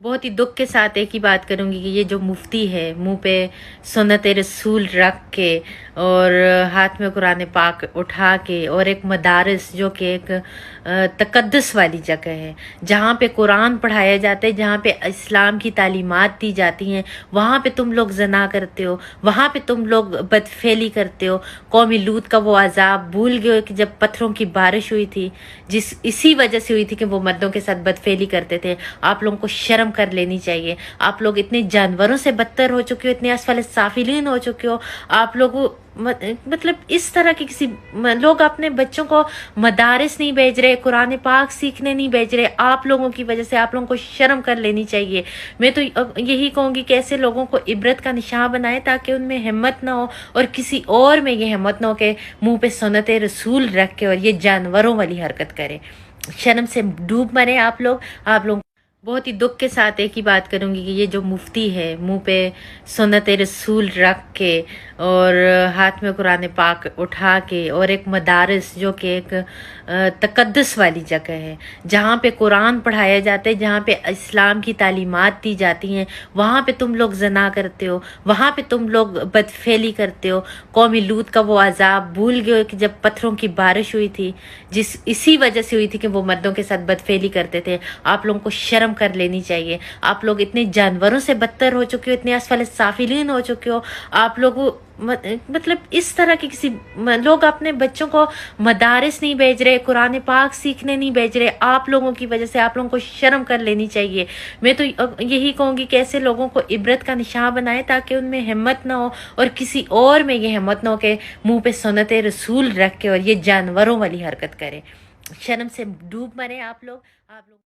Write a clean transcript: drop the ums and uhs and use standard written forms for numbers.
बहुत ही दुख के साथ एक ही बात करूंगी कि ये जो मुफ्ती है मुंह पे सुन्नत रसूल रख के और हाथ में कुरान पाक उठा के और एक मदारस जो कि एक तकद्दुस वाली जगह है जहाँ पे कुरान पढ़ाया जाता है, जहाँ पे इस्लाम की तालीमात दी जाती हैं, वहाँ पे तुम लोग जना करते हो, वहाँ पे तुम लोग बदफेली करते हो। कौमी लूत का वो अजाब भूल गए हो कि जब पत्थरों की बारिश हुई थी, इसी वजह से हुई थी कि वो मर्दों के साथ बदफेली करते थे। आप लोगों को शर्म कर लेनी चाहिए। आप लोग इतने जानवरों से बदतर हो चुके हो, इतने असफल साफिलीन हो चुके हो। आप लोग मतलब इस तरह के लोग अपने बच्चों को मदारिस नहीं भेज रहे, कुरान पाक सीखने नहीं भेज रहे। आप लोगों की वजह से आप लोगों को शर्म कर लेनी चाहिए। मैं तो यही कहूंगी कि ऐसे लोगों को इबरत का निशान बनाए ताकि उनमें हिम्मत ना हो और किसी और में ये हिम्मत ना हो कि मुंह पे सुन्नत रसूल रख के और ये जानवरों वाली हरकत करे। शर्म से डूब मरे आप लोग। बहुत ही दुख के साथ एक ही बात करूंगी कि ये जो मुफ्ती है मुंह पे सुन्नत रसूल रख के और हाथ में कुरान पाक उठा के और एक मदारस जो कि एक तकद्दुस वाली जगह है जहाँ पे कुरान पढ़ाया जाता है, जहाँ पे इस्लाम की तालीमात दी जाती हैं, वहाँ पे तुम लोग जना करते हो, वहाँ पे तुम लोग बदफेली करते हो। कौमी लूत का वो अजाब भूल गए हो कि जब पत्थरों की बारिश हुई थी, इसी वजह से हुई थी कि वो मर्दों के साथ बदफेली करते थे। आप लोगों को शर्म कर लेनी चाहिए। आप लोग इतने जानवरों से बदतर हो चुके हो, इतने असफल साफिलीन हो चुके हो। आप लोग मतलब इस तरह के लोग अपने बच्चों को मदारिस नहीं भेज रहे, कुरान पाक सीखने नहीं भेज रहे। आप लोगों की वजह से आप लोगों को शर्म कर लेनी चाहिए। मैं तो यही कहूंगी कि ऐसे लोगों को इबरत का निशान बनाए ताकि उनमें हिम्मत ना हो और किसी और में ये हिम्मत ना हो कि मुंह पे सुन्नत रसूल रख के और ये जानवरों वाली हरकत करे। शर्म से डूब मरे आप लोग।